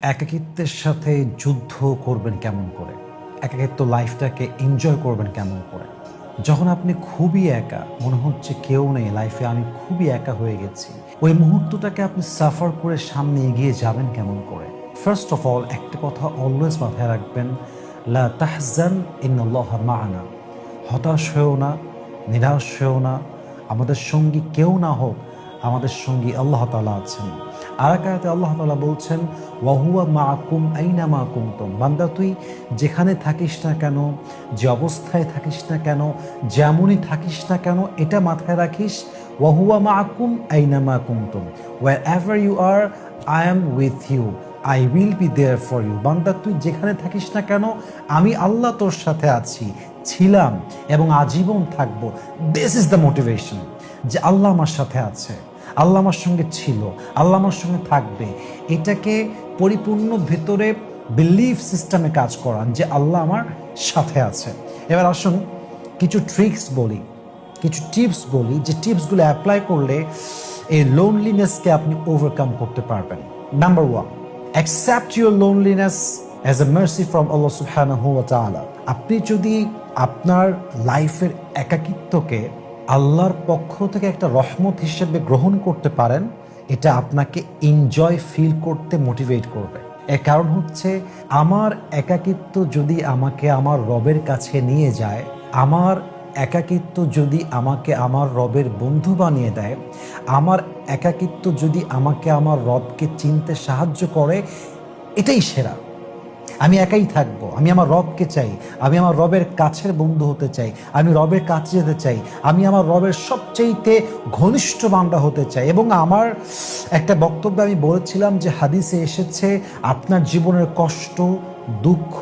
একাকিত্বের সাথে যুদ্ধ করবেন কেমন করে? একাকিত্ব লাইফটাকে এনজয় করবেন কেমন করে? যখন আপনি খুবই একা, মনে হচ্ছে কেউ নেই লাইফে, আমি খুবই একা হয়ে গেছি। ওই মুহূর্তটাকে আপনি সাফার করে সামনে এগিয়ে যাবেন কেমন করে? ফার্স্ট অফ অল একটা কথা অলওয়েজ মাথায় রাখবেন, লা তাহজান ইন্নাল্লাহা মা'ানা। হতাশ হয়েও না, নিরাশ হয়েও না। আমাদের সঙ্গী কেউ না হোক, আমাদের সঙ্গী আল্লাহ তাআলা আছেন। আর এক আয়াতে আল্লাহ তাআলা বলছেন, ওয়াহুয়া মাআকুম আইনামা কুনতুম। বান্দা তুই যেখানে থাকিস না কেন, যে অবস্থায় থাকিস না কেন, যেমনই থাকিস না কেন, এটা মাথায় রাখিস, ওয়াহুয়া মাআকুম আইনামা কুনতুম, wherever you are I am with you, I will be there for you। বান্দা তুই যেখানে থাকিস না কেন, আমি আল্লাহ তোর সাথে আছি, ছিলাম এবং আজীবন থাকবো। দিস ইজ দ্য মোটিভেশন, যে আল্লাহ আমার সাথে আছে, আল্লাহ আমার সঙ্গে ছিল, আল্লাহ আমার সঙ্গে থাকবে। এটাকে পরিপূর্ণ ভেতরে বিলিফ সিস্টেমে কাজ করান যে আল্লাহ আমার সাথে আছে। এবার আসুন কিছু ট্রিক্স বলি, কিছু টিপস বলি, যে টিপসগুলো অ্যাপ্লাই করলে এই লোনলিনেসকে আপনি ওভারকাম করতে পারবেন। Number one, accept your loneliness as a mercy from Allah সুবহানাহু ওয়া তাআলা। আপনি যদি আপনার লাইফের একাকিত্বকে আল্লাহর পক্ষ থেকে একটা রহমত হিসেবে গ্রহণ করতে পারেন, এটা আপনাকে এনজয় ফিল করতে মোটিভেট করবে। এর কারণ হচ্ছে, আমার একাকিত্ব যদি আমাকে আমার রবের কাছে নিয়ে যায়, আমার একাকিত্ব যদি আমাকে আমার রবের বন্ধু বানিয়ে দেয়, আমার একাকিত্ব যদি আমাকে আমার রবকে চিনতে সাহায্য করে, এটাই সেরা। আমি একাই থাকবো, আমি আমার রবকে চাই, আমি আমার রবের কাছের বন্ধু হতে চাই, আমি রবের কাছে যেতে চাই, আমি আমার রবের সবচেয়েতে ঘনিষ্ঠ বান্দা হতে চাই। এবং আমার একটা বক্তব্যে আমি বলেছিলাম যে হাদিসে এসেছে, আপনার জীবনের কষ্ট, দুঃখ,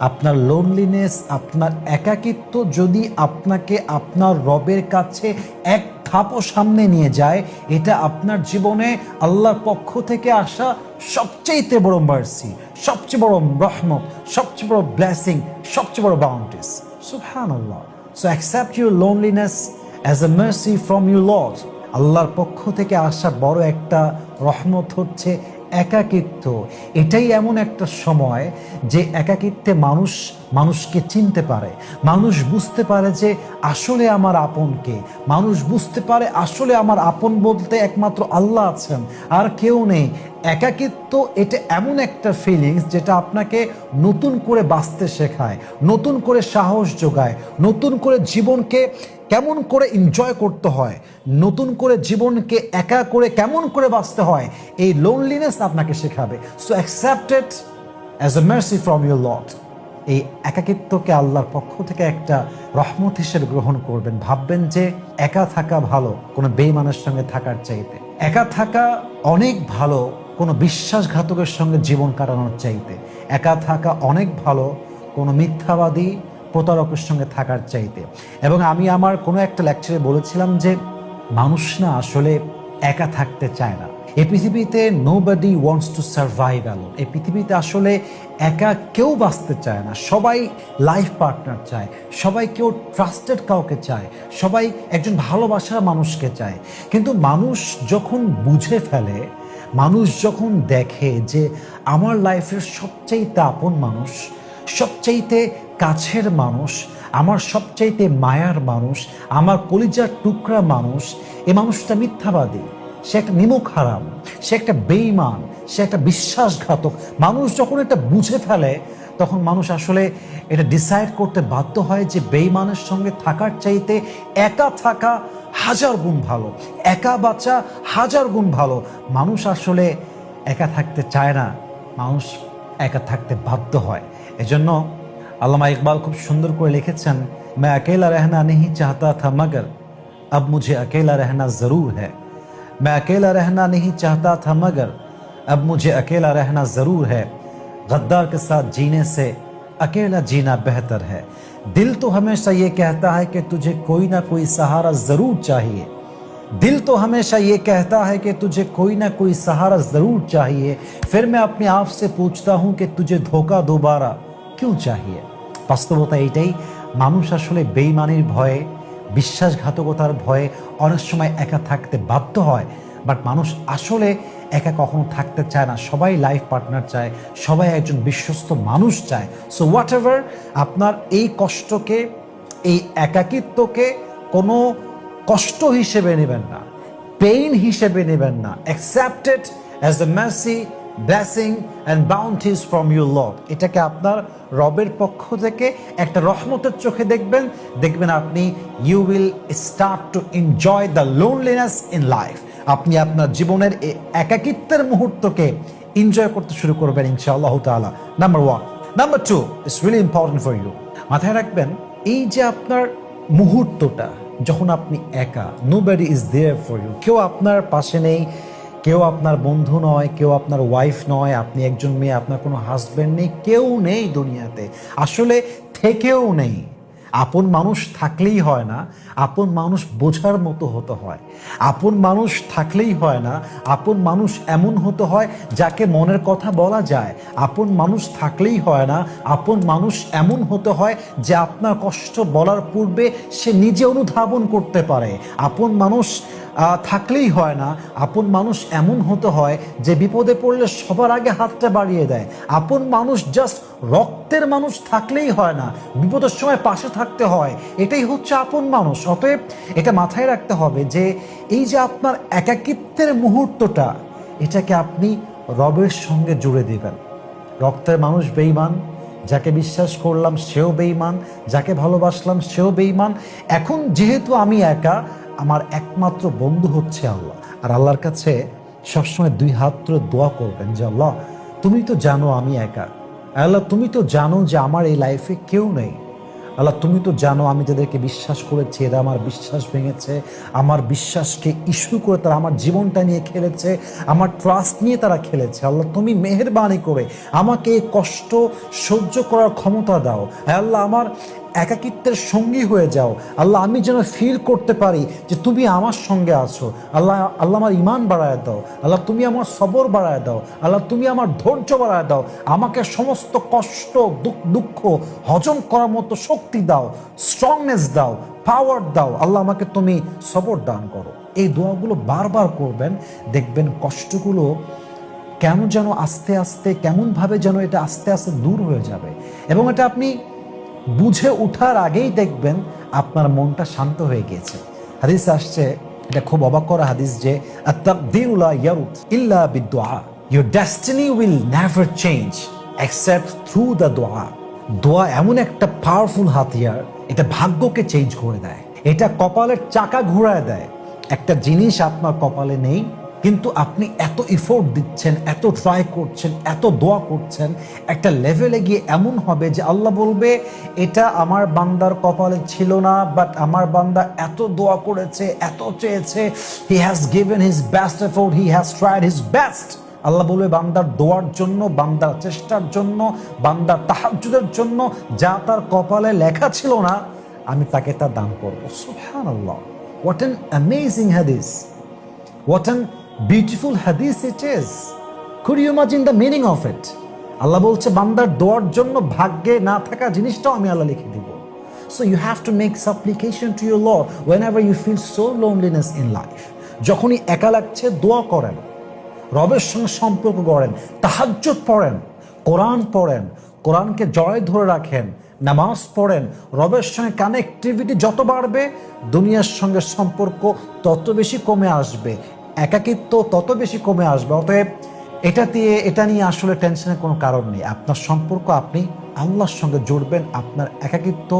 আপনার লোনলিনেস, আপনার একাকিত্ব যদি আপনাকে আপনার রবের কাছে এক ধাপও সামনে নিয়ে যায়, এটা আপনার জীবনে আল্লাহর পক্ষ থেকে আসা সবচেয়ে বড় মার্সি, সবচেয়ে বড় রহমত, সবচেয়ে বড় ব্লেসিং, সবচেয়ে বড় বাউন্টিস। সুবহানাল্লাহ। So accept your loneliness as a mercy from your lord. আল্লাহর পক্ষ থেকে আসা বড় একটা রহমত হচ্ছে একাকিত্ব। এটাই এমন একটা সময় যে একাকিত্বে মানুষ মানুষকে চিনতে পারে, মানুষ বুঝতে পারে যে আসলে আমার আপন কে, মানুষ বুঝতে পারে আসলে আমার আপন বলতে একমাত্র আল্লাহ আছেন, আর কেউ নেই। একাকিত্ব এটা এমন একটা ফিলিংস যেটা আপনাকে নতুন করে বাঁচতে শেখায়, নতুন করে সাহস যোগায়, নতুন করে জীবনকে কেমন করে এনজয় করতে হয়, নতুন করে জীবনকে একা করে কেমন করে বাঁচতে হয়, এই লোনলিনেস আপনাকে শেখাবে। So accept it as a mercy from your lord. এই একাকিত্বকে আল্লাহর পক্ষ থেকে একটা রহমত হিসেবে গ্রহণ করবেন। ভাববেন যে একা থাকা ভালো কোনো বেঈমানের সঙ্গে থাকার চাইতে, একা থাকা অনেক ভালো কোনো বিশ্বাসঘাতকের সঙ্গে জীবন কাটানোর চাইতে, একা থাকা অনেক ভালো কোনো মিথ্যাবাদী প্রতারকের সঙ্গে থাকার চাইতে। এবং আমি আমার কোনো একটা লেকচারে বলেছিলাম যে মানুষ না আসলে একা থাকতে চায় না। এই পৃথিবীতে nobody wants to survive alone. এই পৃথিবীতে আসলে একা কেউ বাঁচতে চায় না, সবাই লাইফ পার্টনার চায়, সবাই কেউ ট্রাস্টেড কাউকে চায়, সবাই একজন ভালোবাসার মানুষকে চায়। কিন্তু মানুষ যখন বুঝে ফেলে, মানুষ যখন দেখে যে আমার লাইফের সবচাইতে আপন মানুষ, সবচাইতে কাছের মানুষ, আমার সবচাইতে মায়ার মানুষ, আমার কলিজার টুকরা মানুষ, এই মানুষটা মিথ্যাবাদী, সে একটা নিমক হারাম, সে একটা বেঈমান, সে একটা বিশ্বাসঘাতক। মানুষ যখন এটা বুঝে ফেলে, তখন মানুষ আসলে এটা ডিসাইড করতে বাধ্য হয় যে বেঈমানের সঙ্গে থাকার চাইতে একা থাকা হাজার গুণ ভালো, একা বাঁচা হাজার গুণ ভালো। মানুষ আসলে একা থাকতে চায় না, মানুষ একা থাকতে বাধ্য হয়। এজন্য আল্লামা ইকবাল খুব সুন্দর করে লিখেছেন, मैं अकेला रहना नहीं चाहता था मगर अब मुझे अकेला रहना ज़रूर है। मैं अकेला रहना नहीं चाहता था मगर अब मुझे अकेला रहना ज़रूर है। गद्दार के साथ जीने से अकेला जीना बेहतर है। दिल तो हमेशा ये कहता है कि तुझे कोई ना कोई सहारा ज़रूर चाहिए। दिल तो हमेशा ये कहता है कि तुझे कोई ना कोई सहारा ज़रूर चाहिए। फिर मैं अपने आप से पूछता हूँ कि तुझे धोखा दोबारा क्यों चाहिए। বাস্তবতা এইটাই, মানুষ আসলে বেঈমানির ভয়ে, বিশ্বাসঘাতকতার ভয়ে অনেক সময় একা থাকতে বাধ্য হয়। বাট মানুষ আসলে একা কখনো থাকতে চায় না, সবাই লাইফ পার্টনার চায়, সবাই একজন বিশ্বস্ত মানুষ চায়। সো হোয়াট এভার, আপনার এই কষ্টকে, এই একাকিত্বকে কোনো কষ্ট হিসেবে নেবেন না, পেইন হিসেবে নেবেন না। Accept it as the mercy, blessing and bounties from your lord. এটাকে আপনার রবের পক্ষ থেকে একটা রহমতের চোখে দেখবেন। দেখবেন আপনি you will start to enjoy the loneliness in life. আপনি আপনার জীবনের এই একাকিত্বের মুহূর্তকে এনজয় করতে শুরু করবেন ইনশাআল্লাহ তাআলা। Number 1। Number 2 it's really important for you. মাথায় রাখবেন, এই যে আপনার মুহূর্তটা যখন আপনি একা, nobody is there for you, কেউ আপনার পাশে নেই, কেউ আপনার বন্ধু নয়, কেউ আপনার ওয়াইফ নয়, আপনি একজন মেয়ে, আপনার কোনো হাজব্যান্ড নেই, কেউ নেই দুনিয়াতে, আসলে থেকেও নেই। আপন মানুষ থাকলেই হয় না, আপন মানুষ বোঝার মতো হতে হয়। আপন মানুষ থাকলেই হয় না, আপন মানুষ এমন হতে হয় যাকে মনের কথা বলা যায়। আপন মানুষ থাকলেই হয় না, আপন মানুষ এমন হতে হয় যে আপনার কষ্ট বলার পূর্বে সে নিজে অনুধাবন করতে পারে। আপন মানুষ থাকলেই হয় না, আপন মানুষ এমন হতে হয় যে বিপদে পড়লে সবার আগে হাতটা বাড়িয়ে দেয়। আপন মানুষ জাস্ট রক্তের মানুষ থাকলেই হয় না, বিপদের সময় পাশে থাকতে হয়। এটাই হচ্ছে আপন মানুষ। অতএব এটা মাথায় রাখতে হবে যে এই যে আপনার একাকিত্বের মুহূর্তটা, এটাকে আপনি রবের সঙ্গে জুড়ে দিবেন। রক্তের মানুষ বেঈমান, যাকে বিশ্বাস করলাম সেও বেঈমান, যাকে ভালোবাসলাম সেও বেঈমান। এখন যেহেতু আমি একা, আমার একমাত্র বন্ধু হচ্ছে আল্লাহ। আর আল্লাহর কাছে সবসময় 2 হাত তুলে দোয়া করবেন যে আল্লাহ, তুমি তো জানো আমি একা। আল্লাহ, তুমি তো জানো যে আমার এই লাইফে কেউ নেই। আল্লাহ, তুমি তো জানো আমি যাদেরকে বিশ্বাস করেছি এরা আমার বিশ্বাস ভেঙেছে, আমার বিশ্বাসকে ইস্যু করে তারা আমার জীবনটা নিয়ে খেলেছে, আমার ট্রাস্ট নিয়ে তারা খেলেছে। আল্লাহ, তুমি মেহেরবানি করে আমাকে এই কষ্ট সহ্য করার ক্ষমতা দাও। আল্লাহ, আমার একাকিত্বের সঙ্গী হয়ে যাও। আল্লাহ, আমি যেন ফিল করতে পারি যে তুমি আমার সঙ্গে আছো। আল্লাহ, আল্লাহ আমার ইমান বাড়ায় দাও। আল্লাহ, তুমি আমার সবর বাড়ায় দাও। আল্লাহ, তুমি আমার ধৈর্য বাড়ায় দাও। আমাকে সমস্ত কষ্ট দুঃখ হজম করার মতো শক্তি দাও, স্ট্রংনেস দাও, পাওয়ার দাও। আল্লাহ, আমাকে তুমি সবর দান করো। এই দোয়াগুলো বারবার করবেন, দেখবেন কষ্টগুলো কেন যেন আস্তে আস্তে, কেমনভাবে যেন এটা আস্তে আস্তে দূর হয়ে যাবে। এবং এটা আপনি বুঝে ওঠার আগেই দেখবেন আপনার মনটা শান্ত হয়ে গিয়েছে। হাদিস আসছে, এটা খুব অবাক করা হাদিস, যে আত-তাকদীরু লা ইয়ারুদ ইল্লা বিদ-দুআ। Your destiny will never change except through the dua. দোয়া এমন একটা পাওয়ারফুল হাতিয়ার, এটা ভাগ্যকে চেঞ্জ করে দেয়, এটা কপালের চাকা ঘুরায় দেয়। একটা জিনিস আপনার কপালে নেই, কিন্তু আপনি এত এফোর্ট দিচ্ছেন, এত ট্রাই করছেন, এত দোয়া করছেন, একটা লেভেলে গিয়ে এমন হবে যে আল্লাহ বলবে এটা আমার বান্দার কপালে ছিল না, বাট আমার বান্দা এত দোয়া করেছে, এত চেয়েছে, he has given his best effort, he has tried his best. Allah বলবে বান্দার দোয়ার জন্য, বান্দার চেষ্টার জন্য, বান্দার তাহাজ্জুদের জন্য যা তার কপালে লেখা ছিল না, আমি তাকে তা দান করব। সুবহানাল্লাহ, what an amazing hadith, what an beautiful hadith it is. Could you imagine the meaning of it? Allah বলছে বান্দার দোয়ার জন্য ভাগ্যে না থাকা জিনিসটাও আমি আল্লাহ লিখে দিব। So you have to make supplication to your lord whenever you feel so loneliness in life. যখনই একা লাগছে দোয়া করেন, রবের সঙ্গে সম্পর্ক গড়েন, তাহাজ্জুদ পড়েন, কোরআন পড়েন, কোরআনকে জড়ায় ধরে রাখেন, নামাজ পড়েন। রবের সঙ্গে কানেক্টিভিটি যত বাড়বে, দুনিয়ার সঙ্গে সম্পর্ক তত বেশি কমে আসবে, একাকিত্ব তত বেশি কমে আসবে। অতএব এটা নিয়ে আসলে টেনশনের কোনো কারণ নেই। আপনার সম্পর্ক আপনি আল্লাহর সঙ্গে জুড়বেন, আপনার একাকিত্ব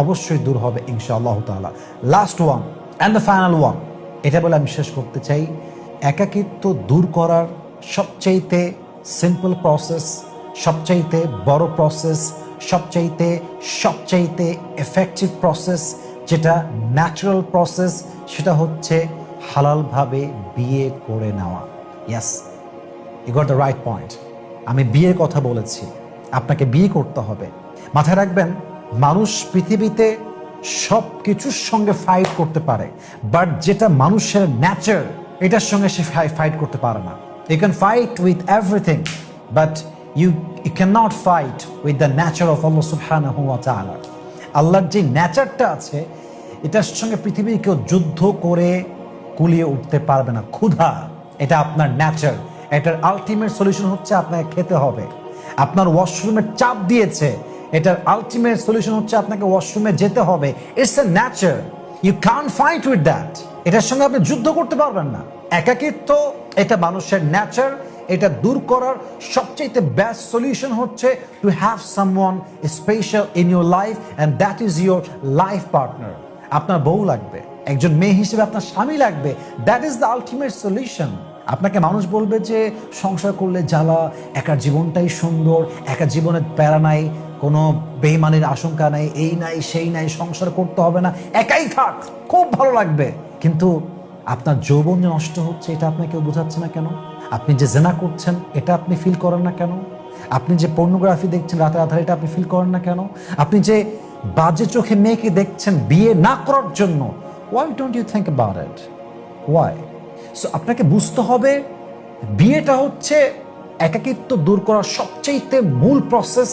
অবশ্যই দূর হবে ইনশাআল্লাহ তাআলা। Last one and the final one, এটা বলে আমি শেষ করতে চাই, একাকিত্ব দূর করার সবচাইতে সিম্পল প্রসেস, সবচাইতে বড় প্রসেস, সবচাইতে এফেক্টিভ প্রসেস, যেটা ন্যাচারাল প্রসেস, সেটা হচ্ছে হালালভাবে বিয়ে করে নেওয়া। Yes, you got the right point. আমি বিয়ের কথা বলেছি, আপনাকে বিয়ে করতে হবে। মাথায় রাখবেন, মানুষ পৃথিবীতে সব কিছুর সঙ্গে ফাইট করতে পারে, বাট যেটা মানুষের নেচার, এটার সঙ্গে সে ফাইট করতে পারে না। You can fight with everything, but you can not fight with the nature of Allah সুবহানাহু ওয়া তাআলা। আল্লাহর যে নেচারটা আছে, এটার সঙ্গে পৃথিবীর কেউ যুদ্ধ করে কুলিয়ে উঠতে পারবে না। ক্ষুধা, এটা আপনার নেচার, এটার আলটিমেট সলিউশন হচ্ছে আপনাকে খেতে হবে। আপনার ওয়াশরুমের চাপ দিয়েছে, এটার আলটিমেট সলিউশন হচ্ছে আপনাকে ওয়াশরুমে যেতে হবে। It's a nature, you can fight with that. এটার সঙ্গে আপনি যুদ্ধ করতে পারবেন না। একাকিত্ব এটা মানুষের ন্যাচার, এটা দূর করার সবচেয়ে বেস্ট সলিউশন হচ্ছে to have someone special in your life, and that is your life partner. আপনার বউ লাগবে, একজন মেয়ে হিসেবে আপনার স্বামী লাগবে। That is the ultimate solution. আপনাকে মানুষ বলবে যে সংসার করলে জ্বালা, একার জীবনটাই সুন্দর, একা জীবনের প্যারা নাই, কোনো বেইমানের আশঙ্কা নাই, এই নাই সেই নাই, সংসার করতে হবে না, একাই থাক, খুব ভালো লাগবে। কিন্তু আপনার যৌবন যে নষ্ট হচ্ছে এটা আপনাকে কেউ বোঝাচ্ছে না কেন? আপনি যে জেনা করছেন এটা আপনি ফিল করেন না কেন? আপনি যে পর্নোগ্রাফি দেখছেন রাতে আধারে এটা আপনি ফিল করেন না কেন? আপনি যে বাজে চোখে মেয়েকে দেখছেন বিয়ে না করার জন্য, why don't you think about it? Why? So আপনাকে বুঝতে হবে বিয়েটা হচ্ছে একাকিত্ব দূর করার সবচেয়ে মূল প্রসেস,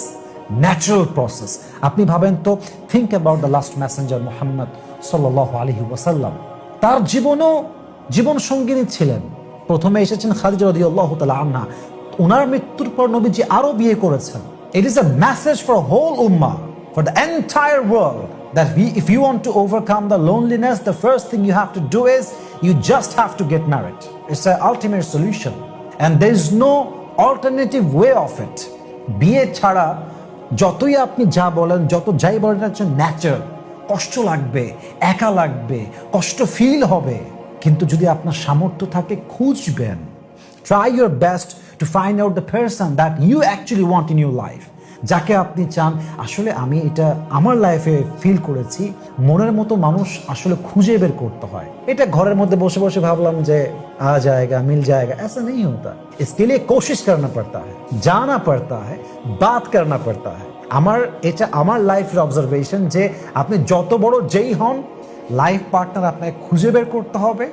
ন্যাচারাল প্রসেস। আপনি ভাবেন তো, think about the last Messenger Muhammad সাল্লাল্লাহু আলাইহি ওয়াসাল্লাম। তার জীবনও জীবন সঙ্গিনী ছিলেন। প্রথমে এসেছেন খাদিজা রাদিয়াল্লাহু তাআলা আনহা, ওনার মৃত্যুর পর নবীজি আরো বিয়ে করেছেন। It is a message for whole ummah, for the entire world, that if you want to overcome the loneliness, the first thing you have to do is you just have to get married. It's the ultimate solution and there is no alternative way of it. বিয়ে ছাড়া যতই আপনি যা বলেন, যত যাই বলেন, এটা হচ্ছে ন্যাচার। কষ্ট লাগবে, একা লাগবে, কষ্ট ফিল হবে, কিন্তু যদি আপনার সামর্থ্য থাকে খুঁজবেন। Try your best to find out the person that you actually want in your life, যাকে আপনি চান। আসলে আমি এটা আমার লাইফে ফিল করেছি, মনের মতো মানুষ আসলে খুঁজে বের করতে হয়। এটা ঘরের মধ্যে বসে বসে ভাবলাম যে आ जाएगा मिल जाएगा, ऐसा नहीं होता। इसके लिए कोशिश करना पड़ता है, जाना पड़ता है, बात करना पड़ता है। এটা আমার লাইফের অবজারভেশন যে আপনি যত বড় যেই হন, লাইফ পার্টনার আপনাকে খুঁজে বের করতে হবে।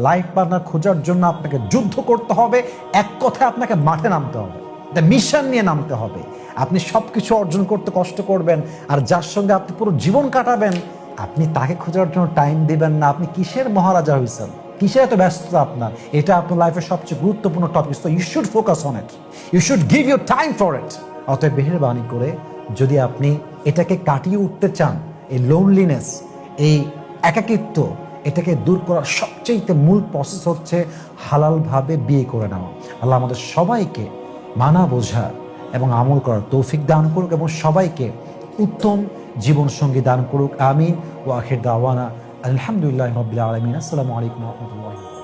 লাইফ পার্টনার খোঁজার জন্য আপনাকে যুদ্ধ করতে হবে। এক কথায় আপনাকে মাঠে নামতে হবে, একটা মিশন নিয়ে নামতে হবে। আপনি সবকিছু অর্জন করতে কষ্ট করবেন, আর যার সঙ্গে আপনি পুরো জীবন কাটাবেন, আপনি তাকে খোঁজার জন্য টাইম দিবেন না। আপনি কিসের মহারাজা হয়েছেন, কিসের এত ব্যস্ততা আপনার? এটা আপনার লাইফের সবচেয়ে গুরুত্বপূর্ণ topic. So you should focus on it, you should give your time for it. অতএব মেহেরবানি করে যদি আপনি এটাকে কাটিয়ে উঠতে চান, এই লোনলিনেস, এই একাকিত্ব, এটাকে দূর করার সবচেয়ে মূল প্রসেস হচ্ছে হালালভাবে বিয়ে করে নেওয়া। আল্লাহ আমাদের সবাইকে মানা বোঝা এবং আমল করার তৌফিক দান করুক এবং সবাইকে উত্তম জীবনসঙ্গী দান করুক। আমিন। ওয়া আখির দাওয়ানা আলহামদুলিল্লাহি রাব্বিল আলামিন। আসসালামু আলাইকুম ওয়া রাহমাতুল্লাহি।